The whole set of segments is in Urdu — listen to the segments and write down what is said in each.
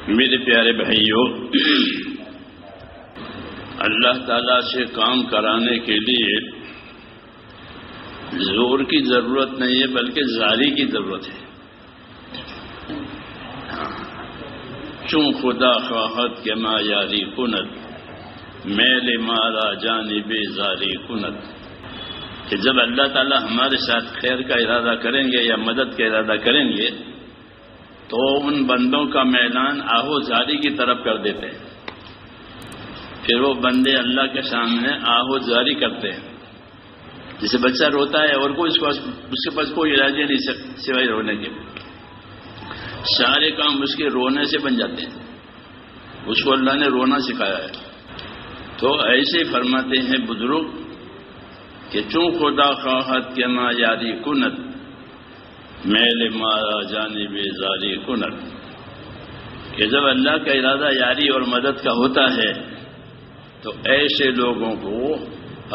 میرے پیارے بھائیوں، اللہ تعالیٰ سے کام کرانے کے لیے زور کی ضرورت نہیں ہے بلکہ زاری کی ضرورت ہے۔ چون خدا خواہد کہ ما یاری کند، میل مارا جانب زاری کند، کہ جب اللہ تعالیٰ ہمارے ساتھ خیر کا ارادہ کریں گے یا مدد کا ارادہ کریں گے تو ان بندوں کا میلان آہو زاری کی طرف کر دیتے ہیں۔ پھر وہ بندے اللہ کے سامنے آہو زاری کرتے ہیں۔ جسے بچہ روتا ہے اور کوئی اس کے پاس کوئی علاج نہیں سوائے رونے کے، سارے کام اس کے رونے سے بن جاتے ہیں۔ اس کو اللہ نے رونا سکھایا ہے۔ تو ایسے فرماتے ہیں بزرگ کہ چون خدا خواہد کہ ما یاری کند، میل مارا جانب زاری کند، کہ جب اللہ کا ارادہ یاری اور مدد کا ہوتا ہے تو ایسے لوگوں کو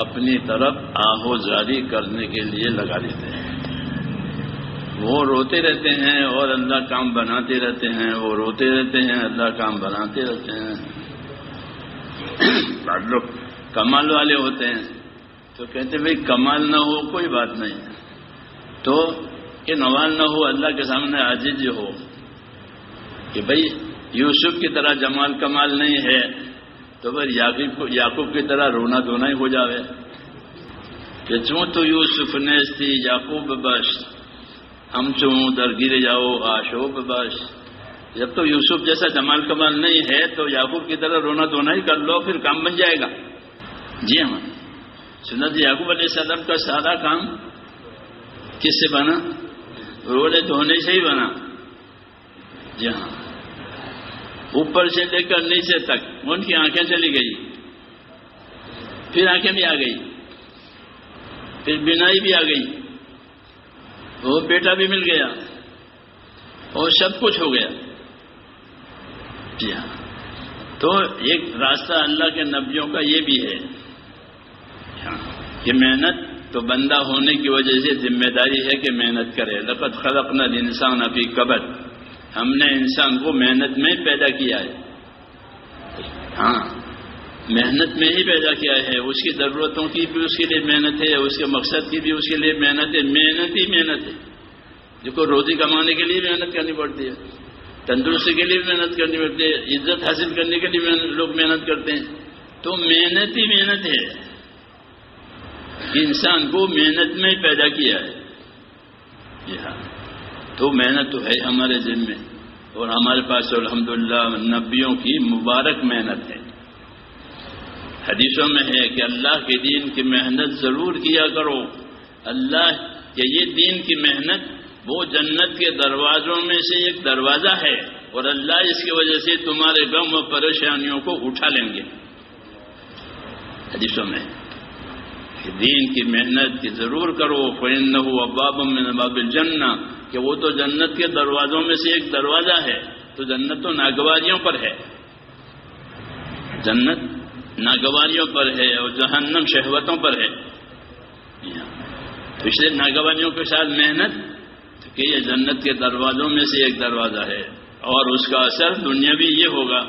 اپنی طرف آہو زاری کرنے کے لیے لگا دیتے ہیں۔ وہ روتے رہتے ہیں اور اللہ کام بناتے رہتے ہیں، وہ روتے رہتے ہیں، اللہ کام بناتے رہتے ہیں۔ بعض لوگ کمال والے ہوتے ہیں تو کہتے ہیں بھائی کمال نہ ہو کوئی بات نہیں، تو کہ نوال نہ ہو اللہ کے سامنے عاجز ہو، کہ بھائی یوسف کی طرح جمال کمال نہیں ہے تو پھر یعقوب کی طرح رونا دھونا ہی ہو جاوے کہ چون تو یوسف نیستی یعقوب بش، ہم چون در گر جاؤ آشوب بش۔ جب تو یوسف جیسا جمال کمال نہیں ہے تو یعقوب کی طرح رونا دھونا ہی کر لو، پھر کام بن جائے گا۔ جی ہاں، سنت یعقوب علیہ السلام کا سارا کام کس سے بنا؟ رونے دھونے سے ہی بنا۔ جی ہاں، اوپر سے لے کر نیچے تک ان کی آنکھیں چلی گئی، پھر آنکھیں بھی آ گئی، پھر بینائی بھی آ گئی، وہ بیٹا بھی مل گیا اور سب کچھ ہو گیا۔ جی ہاں، تو ایک راستہ اللہ کے نبیوں کا یہ بھی ہے کہ محنت تو بندہ ہونے کی وجہ سے ذمہ داری ہے کہ محنت کرے۔ لقد خلقنا الانسان فی کبد، ہم نے انسان کو محنت میں پیدا کیا ہے۔ ہاں، محنت میں ہی پیدا کیا ہے، اس کی ضرورتوں کی بھی اس کے لیے محنت ہے، اس کے مقصد کی بھی اس کے لیے محنت ہے۔ محنت ہی محنت ہے، جو کو روزی کمانے کے لیے محنت کرنی پڑتی ہے، تندرستی کے لیے بھی محنت کرنی پڑتی ہے، عزت حاصل کرنے کے لیے لوگ محنت کرتے ہیں۔ تو محنت ہی محنت ہے، انسان کو محنت میں پیدا کیا ہے۔ جی ہاں، تو محنت تو ہے ہمارے ذمے، اور ہمارے پاس الحمدللہ نبیوں کی مبارک محنت ہے۔ حدیثوں میں ہے کہ اللہ کے دین کی محنت ضرور کیا کرو۔ اللہ کے یہ دین کی محنت وہ جنت کے دروازوں میں سے ایک دروازہ ہے، اور اللہ اس کی وجہ سے تمہارے غم و پریشانیوں کو اٹھا لیں گے۔ حدیثوں میں کہ دین کی محنت کی ضرور کرو، فَإِنَّهُ أَبْوَابٌ مِّنْ أَبْوَابِ الْجَنَّةِ، کہ وہ تو جنت کے دروازوں میں سے ایک دروازہ ہے۔ تو جنت تو ناگواریوں پر ہے، جنت ناگواریوں پر ہے اور جہنم شہوتوں پر ہے۔ تو اس لیے ناگواریوں کے ساتھ محنت کہ یہ جنت کے دروازوں میں سے ایک دروازہ ہے، اور اس کا اثر دنیاوی یہ ہوگا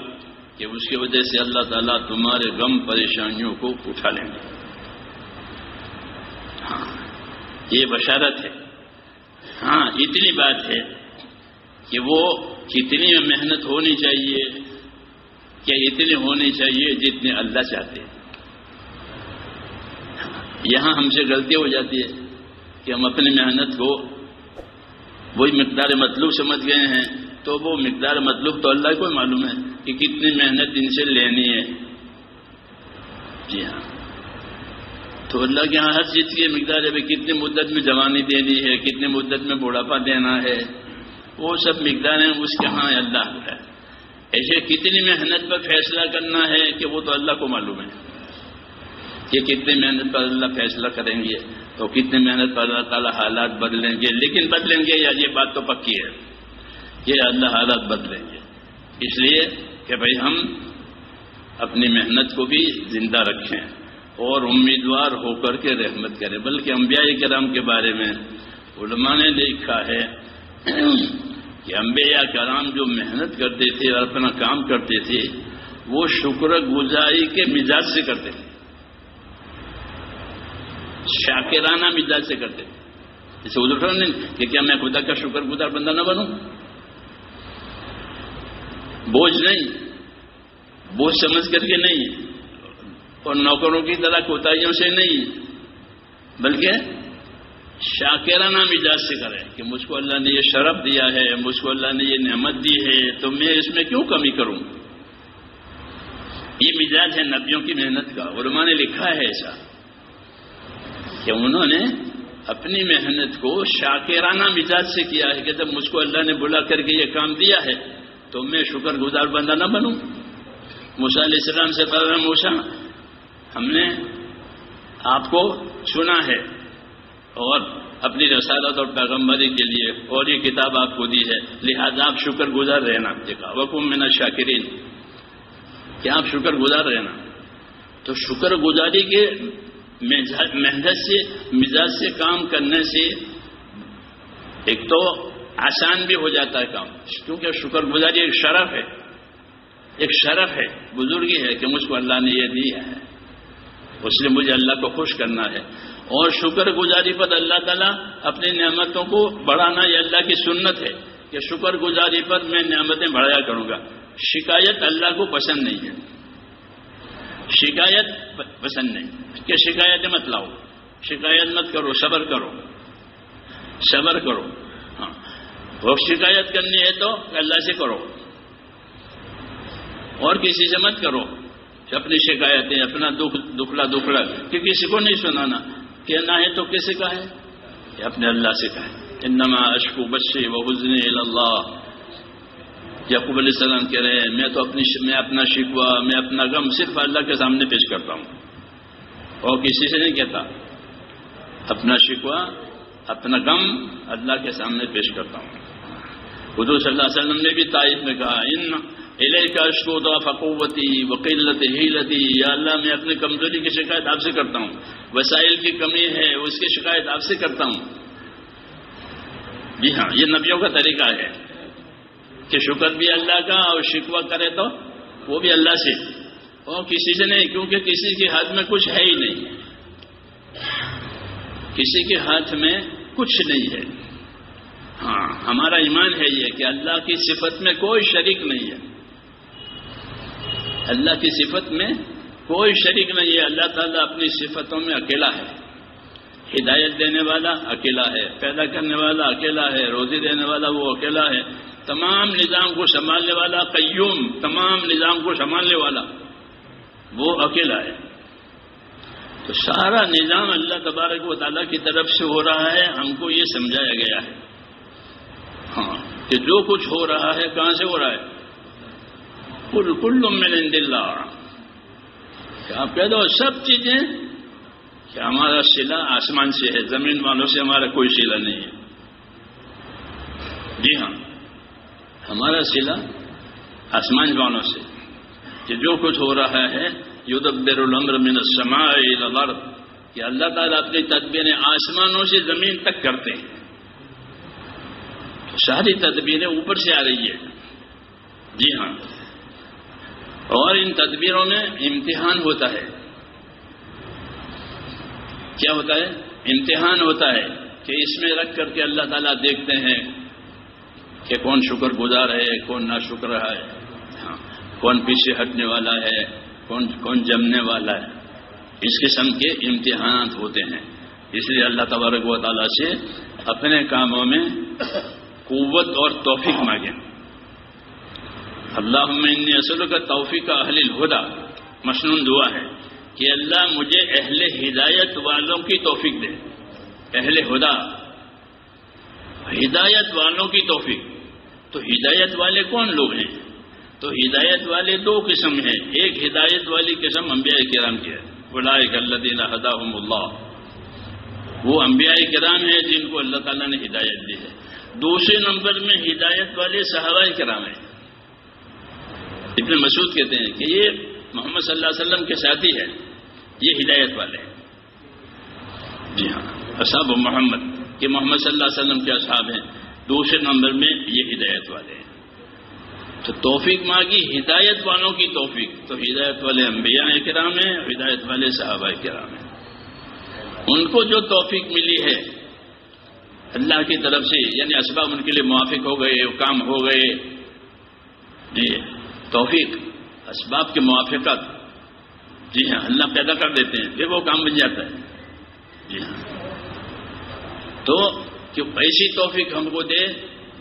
کہ اس کی وجہ سے اللہ تعالیٰ تمہارے غم پریشانیوں کو اٹھا لیں گے۔ ہاں، یہ بشارت ہے۔ ہاں، اتنی بات ہے کہ وہ کتنی محنت ہونی چاہیے، کہ اتنی ہونی چاہیے جتنے اللہ چاہتے ہیں۔ یہاں ہم سے غلطی ہو جاتی ہے کہ ہم اپنی محنت کو وہی مقدار مطلوب سمجھ گئے ہیں، تو وہ مقدار مطلوب تو اللہ کو معلوم ہے کہ کتنی محنت ان سے لینی ہے۔ جی ہاں، تو اللہ کے ہاں ہر چیز کی مقدار ہے، کتنی مدت میں جوانی دینی ہے، کتنی مدت میں بوڑھاپا دینا ہے، وہ سب مقداریں اس کے ہاں اللہ ہے۔ ایسے کتنی محنت پر فیصلہ کرنا ہے کہ وہ تو اللہ کو معلوم ہے کہ کتنی محنت پر اللہ فیصلہ کریں گے، تو کتنی محنت پر اللہ تعالیٰ حالات بدلیں گے، لیکن بدلیں گے یا یہ بات تو پکی ہے کہ اللہ حالات بدلیں گے۔ اس لیے کہ بھائی ہم اپنی محنت کو بھی زندہ رکھیں اور امیدوار ہو کر کے رحمت کریں۔ بلکہ انبیاء کرام کے بارے میں علماء نے لکھا ہے کہ انبیاء کرام جو محنت کرتے تھے اور اپنا کام کرتے تھے وہ شکر گزاری کے مزاج سے کرتے تھے، شاکرانہ مزاج سے کرتے تھے. اسے ادھر نہیں کہ کیا میں خدا کا شکر گزار بندہ نہ بنوں، بوجھ نہیں، بوجھ سمجھ کر کے نہیں، اور نوکروں کی طرح کوتاہیوں سے نہیں، بلکہ شاکرانہ مزاج سے کرے کہ مجھ کو اللہ نے یہ شرف دیا ہے، مجھ کو اللہ نے یہ نعمت دی ہے، تو میں اس میں کیوں کمی کروں. یہ مزاج ہے نبیوں کی محنت کا. علماء نے لکھا ہے ایسا کہ انہوں نے اپنی محنت کو شاکرانہ مزاج سے کیا ہے کہ جب مجھ کو اللہ نے بلا کر کے یہ کام دیا ہے تو میں شکر گزار بندہ نہ بنوں. موسیٰ علیہ السلام سے فرمایا موسیٰ ہم نے آپ کو چنا ہے اور اپنی رسالت اور پیغمبری کے لیے اور یہ کتاب آپ کو دی ہے، لہذا آپ شکر گزار رہنا. دیکھا وکم من الشاکرین، کہ آپ شکر گزار رہنا. تو شکر گزاری کے محنت سے مزاج سے کام کرنے سے ایک تو آسان بھی ہو جاتا ہے کام، کیونکہ شکر گزاری ایک شرف ہے، ایک شرف ہے، بزرگی ہے کہ مجھ کو اللہ نے یہ دیا ہے، اس لیے مجھے اللہ کو خوش کرنا ہے. اور شکر گزاری پر اللہ تعالیٰ اپنی نعمتوں کو بڑھانا یہ اللہ کی سنت ہے کہ شکر گزاری پر میں نعمتیں بڑھایا کروں گا. شکایت اللہ کو پسند نہیں ہے، شکایت پسند نہیں کہ شکایت مت لاؤ، شکایت مت کرو، صبر کرو، صبر کرو. ہاں، اور شکایت کرنی ہے تو اللہ سے کرو اور کسی سے مت کرو. اپنی شکایتیں، اپنا دکھلا کہ کسی کو نہیں سنانا. کہنا ہے تو کسی کا ہے کہ اپنے اللہ سے کہے. انما اشکو بثی وحزنی الی اللہ. یعقوب علیہ السلام کہہ رہے ہیں میں اپنا شکوہ، میں اپنا غم صرف اللہ کے سامنے پیش کرتا ہوں اور کسی سے نہیں کہتا. اپنا شکوہ، اپنا غم اللہ کے سامنے پیش کرتا ہوں. حضور صلی اللہ علیہ وسلم نے بھی تائید میں کہا ان الیک اشکو ضعف قوتی وقلت حیلتی، یا اللہ میں اپنی کمزوری کی شکایت آپ سے کرتا ہوں، وسائل کی کمی ہے اس کی شکایت آپ سے کرتا ہوں. جی ہاں، یہ نبیوں کا طریقہ ہے کہ شکر بھی اللہ کا اور شکوہ کرے تو وہ بھی اللہ سے اور کسی سے نہیں، کیونکہ کسی کے ہاتھ میں کچھ ہے ہی نہیں، کسی کے ہاتھ میں کچھ نہیں ہے. ہاں، ہمارا ایمان ہے یہ کہ اللہ کی صفت میں کوئی شریک نہیں ہے، اللہ کی صفت میں کوئی شریک نہیں ہے. اللہ تعالیٰ اپنی صفتوں میں اکیلا ہے. ہدایت دینے والا اکیلا ہے، پیدا کرنے والا اکیلا ہے، روزی دینے والا وہ اکیلا ہے، تمام نظام کو سنبھالنے والا قیوم، تمام نظام کو سنبھالنے والا وہ اکیلا ہے. تو سارا نظام اللہ تبارک و تعالیٰ کی طرف سے ہو رہا ہے. ہم کو یہ سمجھایا گیا ہے ہاں کہ جو کچھ ہو رہا ہے کہاں سے ہو رہا ہے؟ کل من عند اللہ. کہ آپ کہہ دو سب چیزیں کہ ہمارا صلہ آسمان سے ہے، زمین والوں سے ہمارا کوئی صلہ نہیں ہے. جی ہاں، ہمارا صلہ آسمان والوں سے کہ جو کچھ ہو رہا ہے یدبر الامر من السماء الى الارض، کہ اللہ تعالیٰ اپنی تدبیریں آسمانوں سے زمین تک کرتے ہیں. ساری تدبیریں اوپر سے آ رہی ہے. جی ہاں، اور ان تدبیروں میں امتحان ہوتا ہے. کیا ہوتا ہے؟ امتحان ہوتا ہے کہ اس میں رکھ کر کے اللہ تعالیٰ دیکھتے ہیں کہ کون شکر گزار ہے، کون ناشکر رہا ہے، ہاں، کون پیچھے ہٹنے والا ہے، کون جمنے والا ہے. اس قسم کے امتحانات ہوتے ہیں. اس لیے اللہ تبارک و تعالیٰ سے اپنے کاموں میں قوت اور توفیق مانگیں. اللہم انی اسألک توفیق اہل الہدی، مسنون دعا ہے کہ اللہ مجھے اہل ہدایت والوں کی توفیق دے. اہل ہدا، ہدایت والوں کی توفیق. تو ہدایت والے کون لوگ ہیں؟ تو ہدایت والے دو قسم ہیں. ایک ہدایت والی قسم انبیاء کرام کی ہے، اولئک الذین ھداھم اللہ، وہ انبیاء کرام ہیں جن کو اللہ تعالیٰ نے ہدایت دی ہے. دوسرے نمبر میں ہدایت والے صحابہ کرام ہیں. ابن مسعود کہتے ہیں کہ یہ محمد صلی اللہ علیہ وسلم کے ساتھی ہے، یہ ہدایت والے ہیں. جی ہاں، اصحاب محمد کہ محمد صلی اللہ علیہ وسلم کے اصحاب ہیں. دوسرے نمبر میں یہ ہدایت والے ہیں۔ تو توفیق مانگی ہدایت والوں کی توفیق، تو ہدایت والے انبیاء کرام ہیں، ہدایت والے صحابہ کرام ہیں۔ ان کو جو توفیق ملی ہے اللہ کی طرف سے، یعنی اسباب ان کے لیے موافق ہو گئے، کام ہو گئے، جی توفیق اسباب کے موافقت، جی ہاں اللہ پیدا کر دیتے ہیں، پھر وہ کام بن جاتا ہے۔ جی ہاں، تو کہ ایسی توفیق ہم کو دے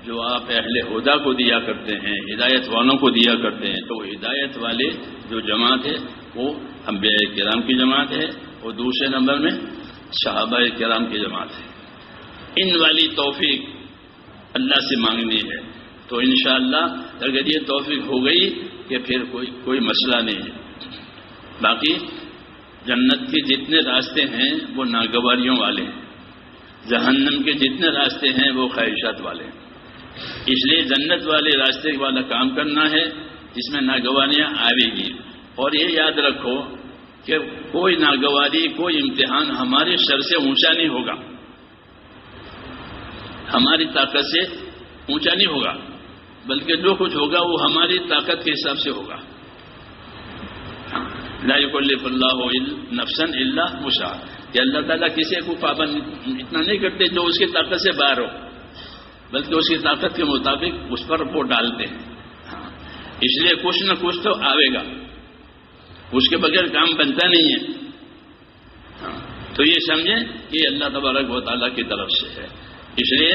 جو آپ اہل ہدا کو دیا کرتے ہیں، ہدایت والوں کو دیا کرتے ہیں۔ تو وہ ہدایت والے جو جماعت ہے وہ انبیاء کرام کی جماعت ہے، اور دوسرے نمبر میں صحابہ کرام کی جماعت ہے۔ ان والی توفیق اللہ سے مانگنی ہے، تو انشاءاللہ اگر یہ توفیق ہو گئی کہ پھر کوئی مسئلہ نہیں ہے۔ باقی جنت کے جتنے راستے ہیں وہ ناگواریوں والے ہیں، جہنم کے جتنے راستے ہیں وہ خواہشات والے ہیں۔ اس لیے جنت والے راستے والا کام کرنا ہے جس میں ناگواریاں آئے گی۔ اور یہ یاد رکھو کہ کوئی ناگواری، کوئی امتحان ہمارے سر سے اونچا نہیں ہوگا، ہماری طاقت سے اونچا نہیں ہوگا، بلکہ جو کچھ ہوگا وہ ہماری طاقت کے حساب سے ہوگا۔ لا یکلف اللہ نفسا الا وسعها، کہ اللہ تعالیٰ کسی کو پابند اتنا نہیں کرتے جو اس کی طاقت سے باہر ہو، بلکہ اس کی طاقت کے مطابق اس پر وہ ڈالتے ہیں۔ اس لیے کچھ نہ کچھ تو آئے گا، اس کے بغیر کام بنتا نہیں ہے۔ تو یہ سمجھیں کہ اللہ تبارک و تعالیٰ کی طرف سے ہے، اس لیے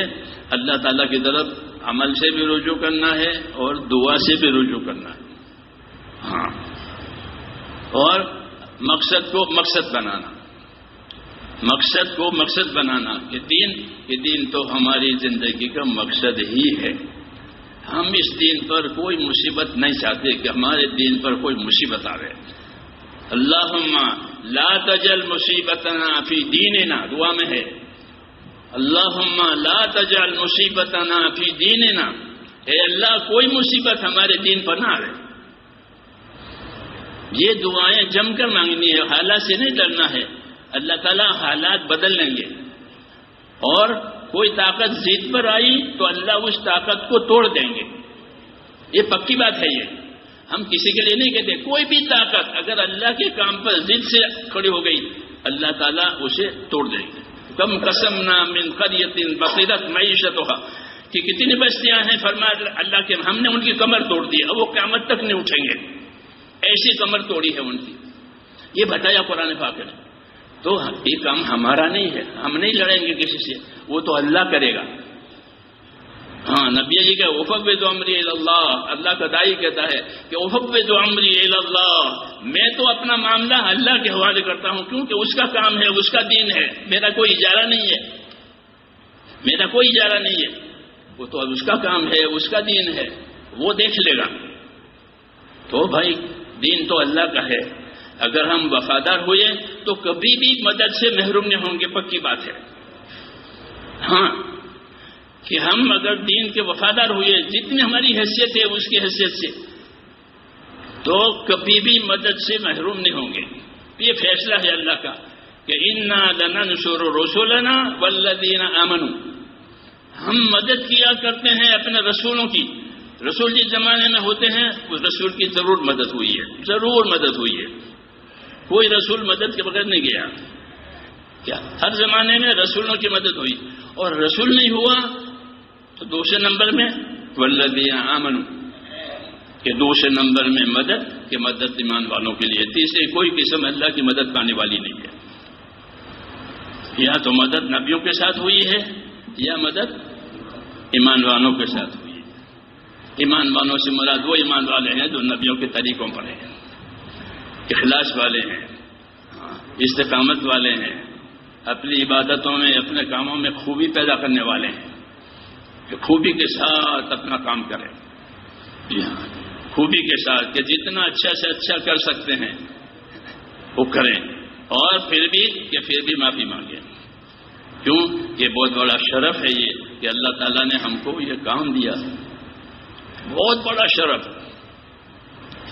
اللہ تعالیٰ کی طرف عمل سے بھی رجوع کرنا ہے اور دعا سے بھی رجوع کرنا ہے۔ ہاں، اور مقصد کو مقصد بنانا، مقصد کو مقصد بنانا کہ دین تو ہماری زندگی کا مقصد ہی ہے۔ ہم اس دین پر کوئی مصیبت نہیں چاہتے کہ ہمارے دین پر کوئی مصیبت آوے۔ اللہم لا تجعل مصیبتنا فی دیننا، دعا میں ہے اللہم لا تجعل مصیبتنا فی دیننا، اے اللہ کوئی مصیبت ہمارے دین پر نہ آوے۔ یہ دعائیں جم کر مانگنی ہے، حالات سے نہیں ڈرنا ہے۔ اللہ تعالیٰ حالات بدل لیں گے، اور کوئی طاقت ضد پر آئی تو اللہ اس طاقت کو توڑ دیں گے، یہ پکی بات ہے۔ یہ ہم کسی کے لیے نہیں کہتے، کوئی بھی طاقت اگر اللہ کے کام پر ضد سے کھڑی ہو گئی اللہ تعالیٰ اسے توڑ دیں گے۔ کم قسمنا من قریۃ بطرت معیشتھا، کہ کتنی بستیاں ہیں فرمایا اللہ کے ہم نے ان کی کمر توڑ دی، اب وہ قیامت تک نہیں اٹھیں گے، ایسی کمر توڑی ہے ان کی۔ یہ بتایا قرآن پاک نے۔ تو یہ کام ہمارا نہیں ہے، ہم نہیں لڑیں گے کسی سے، وہ تو اللہ کرے گا۔ ہاں، نبی جی کا افوض امری الی اللہ، اللہ کا داعی کہتا ہے کہ افوض امری الی اللہ، میں تو اپنا معاملہ اللہ کے حوالے کرتا ہوں، کیونکہ اس کا کام ہے، اس کا دین ہے، میرا کوئی اجارہ نہیں ہے، میرا کوئی اجارہ نہیں ہے، وہ تو اس کا کام ہے، اس کا دین ہے، وہ دیکھ لے گا۔ تو بھائی دین تو اللہ کا ہے، اگر ہم وفادار ہوئے تو کبھی بھی مدد سے محروم نہیں ہوں گے، پکی بات ہے۔ ہاں، کہ ہم اگر دین کے وفادار ہوئے، جتنی ہماری حیثیت ہے اس کی حیثیت سے، تو کبھی بھی مدد سے محروم نہیں ہوں گے۔ یہ فیصلہ ہے اللہ کا کہ انا لننصر رسلنا والذین آمنوا، ہم مدد کیا کرتے ہیں اپنے رسولوں کی۔ رسول جس زمانے میں ہوتے ہیں اس رسول کی ضرور مدد ہوئی ہے، ضرور مدد ہوئی ہے، کوئی رسول مدد کے بغیر نہیں گیا۔ کیا ہر زمانے میں رسولوں کی مدد ہوئی، اور رسول نہیں ہوا تو دوسرے نمبر میں والذین آمنوا، کہ دوسرے نمبر میں مدد کہ مدد ایمان والوں کے لیے، تیسری کوئی قسم اللہ کی مدد پانے والی نہیں ہے۔ یا تو مدد نبیوں کے ساتھ ہوئی ہے یا مدد ایمان والوں کے ساتھ ہوئی ہے۔ ایمان والوں سے مراد وہ ایمان والے ہیں جو نبیوں کے طریقوں پر ہیں، اخلاص والے ہیں، استقامت والے ہیں، اپنی عبادتوں میں اپنے کاموں میں خوبی پیدا کرنے والے ہیں، کہ خوبی کے ساتھ اپنا کام کریں، خوبی کے ساتھ، کہ جتنا اچھا سے اچھا کر سکتے ہیں وہ کریں، اور پھر بھی معافی مانگیں۔ کیوں؟ یہ بہت بڑا شرف ہے یہ کہ اللہ تعالیٰ نے ہم کو یہ کام دیا، بہت بڑا شرف۔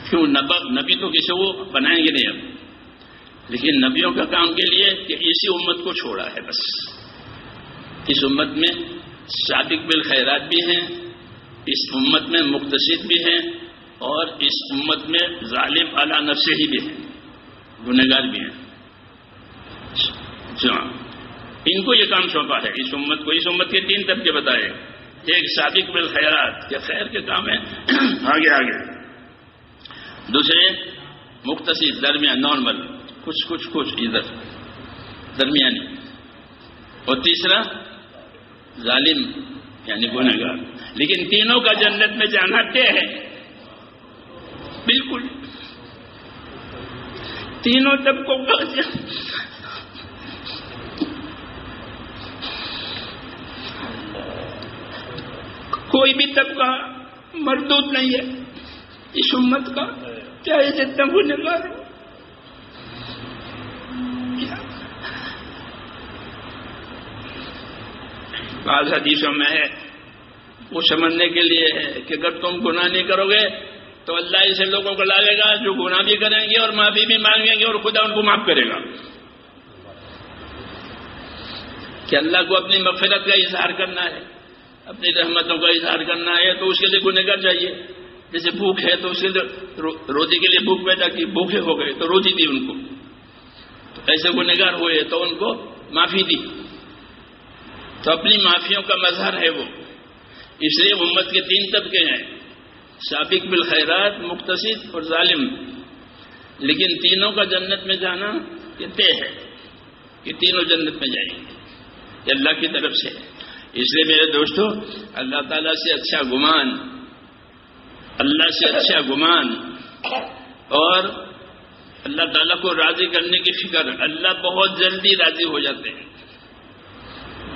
کیوں؟ نبی تو کسی کو بنائیں گے نہیں اب، لیکن نبیوں کا کام کے لیے کہ اسی امت کو چھوڑا ہے، بس اس امت میں سابق بالخیرات بھی ہیں، اس امت میں مقتصد بھی ہیں، اور اس امت میں ظالم علی نفسہ ہی بھی ہیں، گنہگار بھی ہیں۔ ان کو یہ کام سونپا ہے، اس امت کو۔ اس امت کے 3 طبقے بتائے، ایک سابق بالخیرات کہ خیر کے کام ہے آگے آگے، دوسرے مقتصد درمیان نارمل، کچھ ادھر درمیانی، اور تیسرا ظالم یعنی گنہگار۔ لیکن تینوں کا جنت میں جانا طے ہے، بالکل تینوں طبقوں کا کوئی بھی طبقہ مردود نہیں ہے اس امت کا، چاہے جتنا گنہگار ہو۔ بعض حدیثوں میں ہے، وہ سمجھنے کے لیے ہے کہ اگر تم گناہ نہیں کرو گے تو اللہ ایسے لوگوں کو لاگے گا جو گناہ بھی کریں گے اور معافی بھی مانگیں گے اور خدا ان کو معاف کرے گا۔ کہ اللہ کو اپنی مغفرت کا اظہار کرنا ہے، اپنی رحمتوں کا اظہار کرنا ہے، تو اس کے لیے گنہگار چاہیے۔ جیسے بھوک ہے تو اس کے لیے روزی کے لیے بھوک پیدا کی، بھوکے ہو گئے تو روزی دی ان کو، تو ایسے گنہگار ہوئے تو ان کو معافی دی، تو اپنی معافیوں کا مظہر ہے وہ۔ اس لیے امت کے 3 طبقے ہیں، سابق بالخیرات، مقتصد اور ظالم، لیکن تینوں کا جنت میں جانا یہ طے ہے کہ تینوں جنت میں جائیں گے، یہ اللہ کی طرف سے۔ اس لیے میرے دوستو، اللہ تعالیٰ سے اچھا گمان، اللہ سے اچھا گمان اور اللہ تعالیٰ کو راضی کرنے کی فکر، اللہ بہت جلدی راضی ہو جاتے ہیں،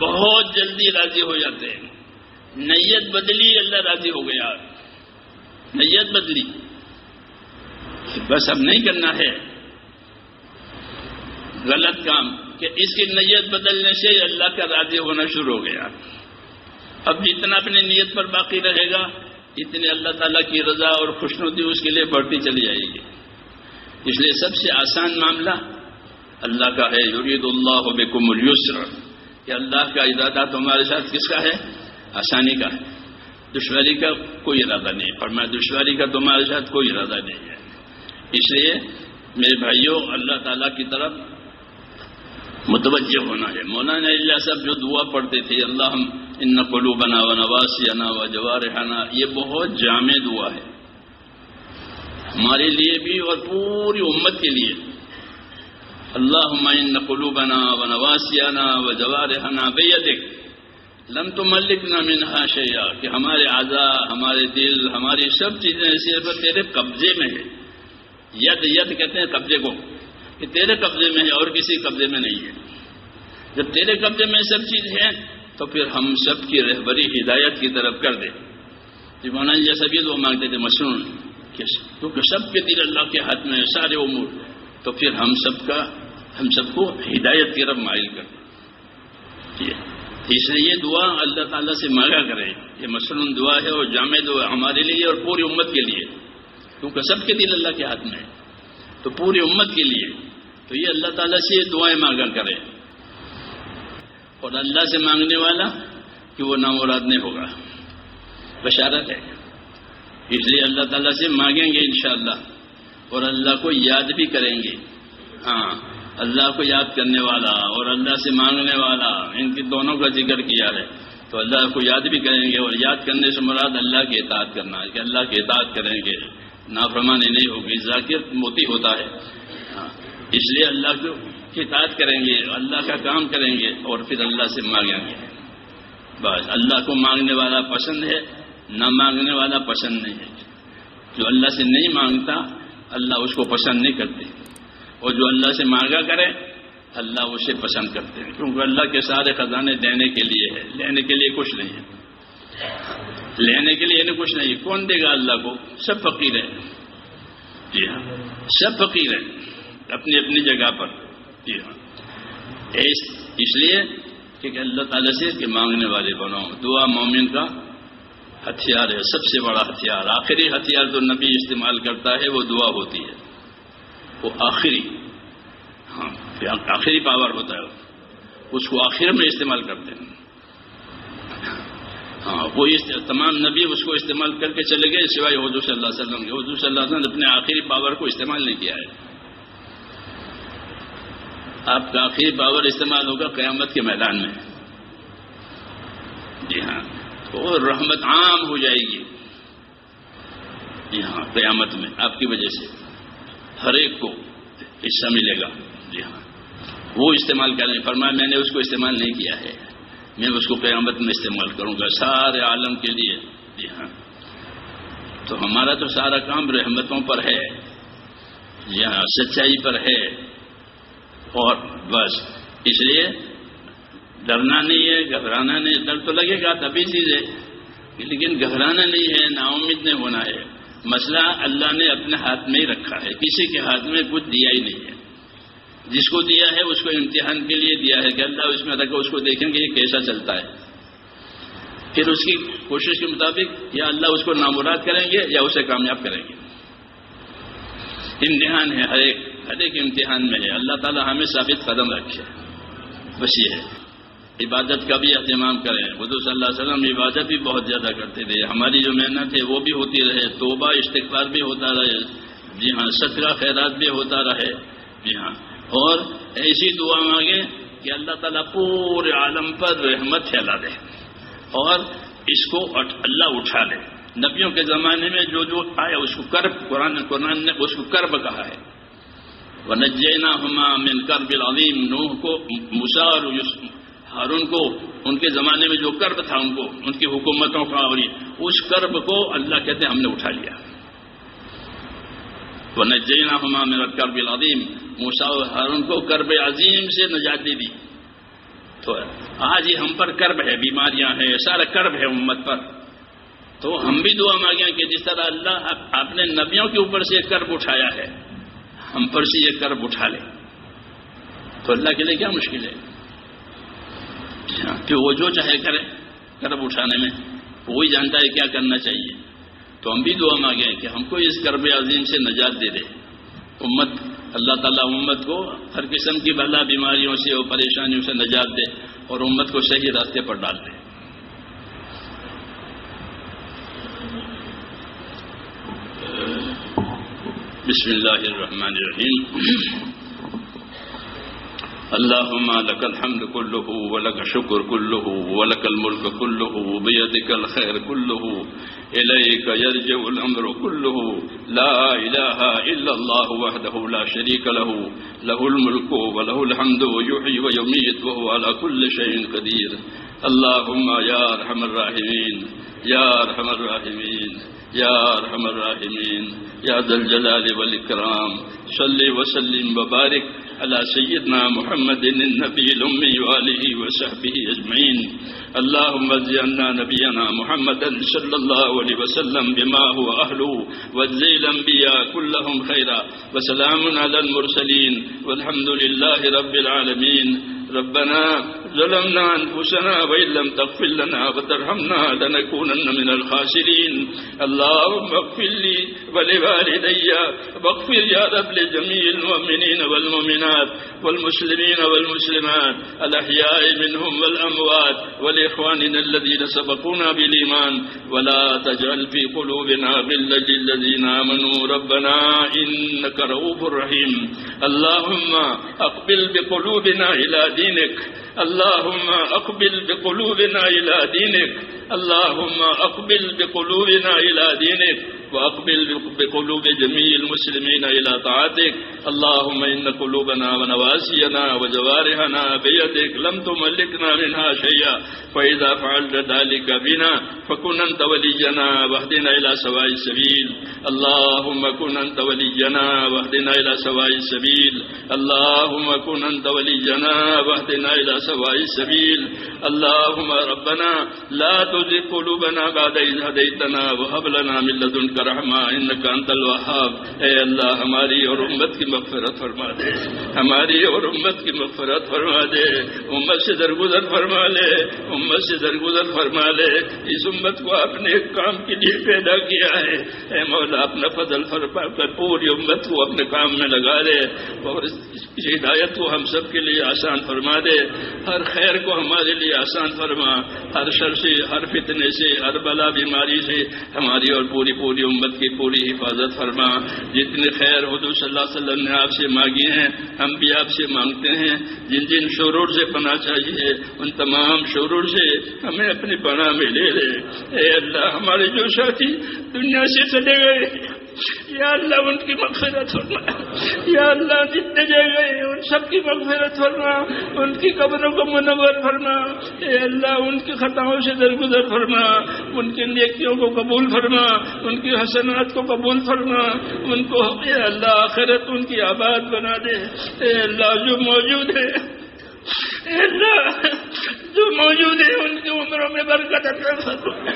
بہت جلدی راضی ہو جاتے ہیں۔ نیت بدلی، اللہ راضی ہو گیا، نیت بدلی، بس اب نہیں کرنا ہے غلط کام، کہ اس کی نیت بدلنے سے اللہ کا راضی ہونا شروع ہو گیا۔ اب جتنا اپنی نیت پر باقی رہے گا اتنے اللہ تعالیٰ کی رضا اور خوشنودی اس کے لیے بڑھتی چلی جائے گی۔ اس لیے سب سے آسان معاملہ اللہ کا ہے، یرید اللہ بکم اليسر، کہ اللہ کا ارادہ تمہارے ساتھ کس کا ہے؟ آسانی کا ہے، دشواری کا کوئی ارادہ نہیں، اور میں دشواری کا تمہارے ساتھ کوئی ارادہ نہیں ہے۔ اس لیے میرے بھائیوں، اللہ تعالیٰ کی طرف متوجہ ہونا ہے۔ مولانا اللہ صاحب جو دعا پڑھتے تھے، اللہم ان قلوبنا ونواسینا وجوارحنا، یہ بہت جامع دعا ہے ہمارے لیے بھی اور پوری امت کے لیے۔ اللہم ان قلوبنا ونواسینا وجوارحنا بیدک لم تملکنا منہا شیئا، کہ ہمارے اعضاء، ہمارے دل، ہماری سب چیزیں صرف تیرے قبضے میں ہے۔ ید کہتے ہیں قبضے کو، کہ تیرے قبضے میں ہے اور کسی قبضے میں نہیں ہے۔ جب تیرے قبضے میں سب چیز ہے تو پھر ہم سب کی رہبری ہدایت کی طرف کر دے۔ جب مولانا جیسا بھی وہ مانگتے تھے مشنون، کیونکہ سب کے دل اللہ کے ہاتھ میں سارے امور، تو پھر ہم سب کو ہدایت کی طرف مائل کر دے۔ اس لیے یہ دعا اللہ تعالیٰ سے مانگا کرے، یہ مشنون دعا ہے اور جامع دعا ہمارے لیے اور پوری امت کے لیے، کیونکہ سب کے دل اللہ کے ہاتھ میں ہے، تو پوری امت کے لیے تو یہ اللہ تعالیٰ سے یہ دعائیں مانگا کرے۔ اور اللہ سے مانگنے والا کہ وہ نامراد نہیں ہوگا، بشارت ہے۔ اس لیے اللہ تعالیٰ سے مانگیں گے انشاءاللہ، اور اللہ کو یاد بھی کریں گے۔ ہاں، اللہ کو یاد کرنے والا اور اللہ سے مانگنے والا، ان کی دونوں کا ذکر کیا ہے، تو اللہ کو یاد بھی کریں گے۔ اور یاد کرنے سے مراد اللہ کی اطاعت کرنا ہے، کہ اللہ کی اطاعت کریں گے، نافرمانی نہیں ہوگی، ذاکر موتی ہوتا ہے۔ اس لیے اللہ کی اطاعت کریں گے، اللہ کا کام کریں گے، اور پھر اللہ سے مانگیں گے۔ بس اللہ کو مانگنے والا پسند ہے، نہ مانگنے والا پسند نہیں ہے۔ جو اللہ سے نہیں مانگتا اللہ اس کو پسند نہیں کرتے، اور جو اللہ سے مانگا کرے اللہ اسے پسند کرتے ہیں، کیونکہ اللہ کے سارے خزانے دینے کے لیے ہے، لینے کے لیے کچھ نہیں ہے۔ لینے کے لیے کچھ نہیں، کون دے گا اللہ کو؟ سب فقیر ہیں، جی ہاں، سب فقیر ہیں اپنی اپنی جگہ پر، جی ہاں۔ اس لیے کہ اللہ تعالیٰ سے کہ مانگنے والے بنو۔ دعا مومن کا ہتھیار ہے، سب سے بڑا ہتھیار۔ آخری ہتھیار جو نبی استعمال کرتا ہے وہ دعا ہوتی ہے، وہ آخری، ہاں آخری پاور ہوتا ہے، اس کو آخر میں استعمال کرتے ہیں۔ ہاں وہ تمام نبی اس کو استعمال کر کے چلے گئے سوائے حضور صلی اللہ علیہ وسلم کے. حضور صلی اللہ علیہ وسلم نے اپنے آخری پاور کو استعمال نہیں کیا ہے. آپ کا آخری پاور استعمال ہوگا قیامت کے میدان میں. جی ہاں تو رحمت عام ہو جائے گی. جی ہاں قیامت میں آپ کی وجہ سے ہر ایک کو حصہ ملے گا. جی ہاں وہ استعمال کریں. فرمایا میں نے اس کو استعمال نہیں کیا ہے, میں اس کو قیامت میں استعمال کروں گا سارے عالم کے لیے. جی ہاں تو ہمارا تو سارا کام رحمتوں پر ہے. جی ہاں سچائی پر ہے. اور بس اس لیے ڈرنا نہیں ہے, گھبرانا نہیں. ڈر تو لگے گا تبھی چیز ہے, لیکن گھبرانا نہیں ہے, نا امید نہیں ہونا ہے. مسئلہ اللہ نے اپنے ہاتھ میں ہی رکھا ہے, کسی کے ہاتھ میں کچھ دیا ہی نہیں ہے. جس کو دیا ہے اس کو امتحان کے لیے دیا ہے کہ اللہ اس میں رکھا, اس کو دیکھیں گے یہ کیسا چلتا ہے. پھر اس کی کوشش کے مطابق یا اللہ اس کو نامراد کریں گے یا اسے کامیاب کریں گے. امتحان ہے, ہر ایک امتحان میں ہے. اللہ تعالی ہمیں ثابت قدم رکھے, بس یہ ہے. عبادت کا بھی اہتمام کریں. حضور صلی اللہ علیہ وسلم عبادت بھی بہت زیادہ کرتے تھے. ہماری جو محنت ہے وہ بھی ہوتی رہے, توبہ استغفار بھی ہوتا رہے. جی ہاں صدقہ خیرات بھی ہوتا رہے. جی ہاں اور ایسی دعا مانگیں کہ اللہ تعالیٰ پورے عالم پر رحمت پھیلا دے اور اس کو اللہ اٹھا لے. نبیوں کے زمانے میں جو جو آیا اس کو کرب, قرآن نے اس کو کرب کہا ہے. وَنَجَّيْنَاهُمَا مِنْ كَرْبِ الْعَظِيمِ. نوح کو, موسیٰ اور ہارون کو ان کے زمانے میں جو کرب تھا ان کو, ان کی حکومتوں کا, اور اس کرب کو اللہ کہتے ہیں ہم نے اٹھا لیا. وَنَجَّيْنَاهُمَا مِنَ الْكَرْبِ الْعَظِيمِ. موسیٰ اور ہارون کو کرب عظیم سے نجات دے دی. تو آج ہی ہم پر کرب ہے, بیماریاں ہیں, سارا کرب ہے امت پر. تو ہم بھی دعا مانگیں کہ جس طرح اللہ آپ نے نبیوں کے اوپر سے یہ کرب اٹھایا ہے, ہم پر سے یہ کرب اٹھا لے. تو اللہ کے لیے کیا مشکل ہے کہ وہ جو چاہے کرے کرب اٹھانے میں, وہی جانتا ہے کیا کرنا چاہیے. تو ہم بھی دعا مانگیں کہ ہم کو اس کرب عظیم سے نجات دے دے. امت اللہ تعالیٰ امت کو ہر قسم کی بلا بیماریوں سے اور پریشانیوں سے نجات دے اور امت کو صحیح راستے پر ڈال دے. بسم اللہ الرحمن الرحیم. اللهم لك الحمد كله ولك الشكر كله ولك الملك كله بيدك الخير كله إليك يرجع الأمر كله لا إله إلا الله وحده لا شريك له له الملك وله الحمد يحيي ويميت وهو على كل شيء قدير. اللهم يا أرحم الراحمين يا أرحم الراحمين يا أرحم الراحمين يا ذا الجلال والإكرام صل وسلم وبارك على سيدنا محمد النبي الأمي وآله وصحبه أجمعين. اللهم اجعلنا نبينا محمدا صلى الله عليه وسلم بما هو أهله واجزي الأنبياء كلهم خيرا وسلام على المرسلين والحمد لله رب العالمين. ربنا ظلمنا أنفسنا وإن لم تغفر لنا وترحمنا لنكونن من الخاسرين. اللهم اغفر لي ولوالدي واغفر يا رب لجميع المؤمنين والمؤمنات والمسلمين والمسلمات الأحياء منهم والأموات ولإخواننا الذين سبقونا بالإيمان ولا تجعل في قلوبنا غلا للذين آمنوا ربنا إنك رؤوف رحيم. اللهم أقبل بقلوبنا إلى دينك. اللهم أقبل بقلوبنا إلى دينك. اللهم أقبل بقلوبنا إلى دينك وأقبل بقلوب جميع المسلمين إلى طاعتك. اللهم إن قلوبنا ونواسينا وجوارحنا بيدك لم تملكنا منها شيئا فإذا فعلت ذلك بنا فكن أنت ولينا واهدنا إلى سواء السبيل. اللهم كن أنت ولينا واهدنا إلى سواء السبيل. اللهم كن أنت ولينا واهدنا إلى سواء السبيل. اللهم ربنا لا تزغ قلوبنا بعد إذ هديتنا وهب لنا من لدنك انک رحمہ انک انت الوہاب۔ اے اللہ ہماری اور امت کی مغفرت فرما دے، ہماری اور امت کی مغفرت فرما دے، امت سے درگزر فرما لے، امت سے درگزر فرما لے۔ اس امت کو اپنے ایک کام کے لیے پیدا کیا ہے، اے مولا اپنا فضل فرما کر پوری امت کو اپنے کام میں لگا دے، اور اس ہدایت کو ہم سب کے لیے آسان فرما دے، ہر خیر کو ہمارے لیے آسان فرما، ہر شر سے، ہر فتنے سے، ہر بلا بیماری سے ہماری اور پوری امت کی پوری حفاظت فرما۔ جتنے خیر حضور صلی اللہ علیہ وسلم نے آپ سے مانگی ہیں ہم بھی آپ سے مانگتے ہیں، جن جن شرور سے پناہ چاہیے ان تمام شرور سے ہمیں اپنی پناہ میں لے لے۔ اے اللہ ہمارے جو ساتھی دنیا سے چلے گئے یا اللہ ان کی مغفرت فرما، یا اللہ جتنے جائے گئے ان سب کی مغفرت فرما، ان کی قبروں کو منور فرما، اے اللہ ان کی خطاؤں سے درگزر فرما، ان کی نیکیوں کو قبول فرما، ان کی حسنات کو قبول فرما، ان کو اے اللہ آخرت ان کی آباد بنا دے۔ اے اللہ جو موجود ہے، اے اللہ جو موجود ہے ان کی عمروں میں برکت عطا فرما،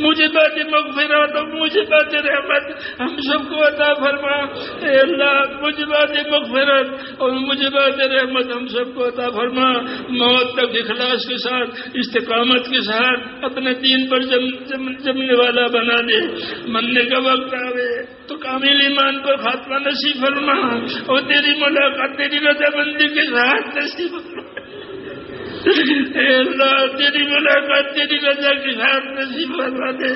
مجھے بات مغفرت اور مجھے بات رحمت ہم سب کو عطا فرما۔ اے اللہ مجھے بات مغفرت اور مجھے بات رحمت ہم سب کو عطا فرما، موت تک اخلاص کے ساتھ استقامت کے ساتھ اپنے دین پر جمنے والا بنا دے، مرنے کا وقت آوے تو کامل ایمان پر خاتمہ نصیب فرما، اور تیری ملاقات تیری رضامندی کے ساتھ نصیب فرما۔ اے اللہ تیری ملاقات تیری رضا کے ساتھ نصیب فرما دے،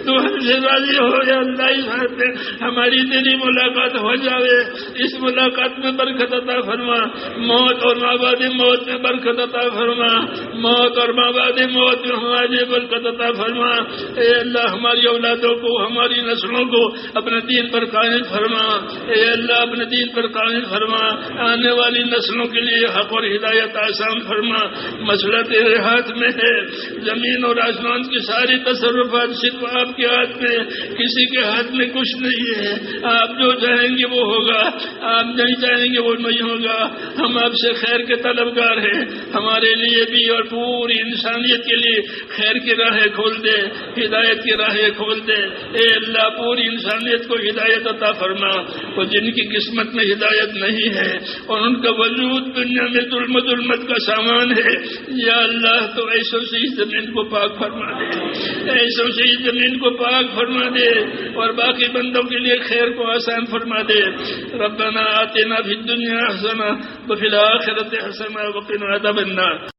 تو ہم سے راضی ہو یا اللہ اس حد میں ہماری تیری ملاقات ہو جاوے، اس ملاقات میں برکت عطا فرما، موت اور مابعد موت میں برکت عطا فرما، موت اور مابعد موت میں ہماری برکت عطا فرما۔ اے اللہ ہماری اولادوں کو، ہماری نسلوں کو اپنے دین پر قائم فرما، اے اللہ اپنے دین پر قائم فرما، آنے والی نسلوں کے لیے حق اور ہدایت آسان فرما۔ مسئلہ تیرے ہاتھ میں ہے، زمین اور آسمان کی ساری تصرفات صرف آپ کے ہاتھ میں، کسی کے ہاتھ میں کچھ نہیں ہے، آپ جو چاہیں گے وہ ہوگا، آپ نہیں چاہیں گے وہ نہیں ہوگا۔ ہم آپ سے خیر کے طلبگار ہیں، ہمارے لیے بھی اور پوری انسانیت کے لیے خیر کی راہیں کھول دے، ہدایت کی راہیں کھول دے۔ اے اللہ پوری انسانیت کو ہدایت عطا فرما، اور جن کی قسمت میں ہدایت نہیں ہے اور ان کا وجود دنیا میں ظلم و ظلمت کا سامان ہے، یا اللہ تو ایسوں سے اس زمین کو پاک فرما دے، ایسوں سے اس زمین کو پاک فرما دے، اور باقی بندوں کے لیے خیر کو آسان فرما دے۔ ربنا آتنا فی الدنیا حسنہ وفی الآخرۃ حسنہ وقنا عذاب النار۔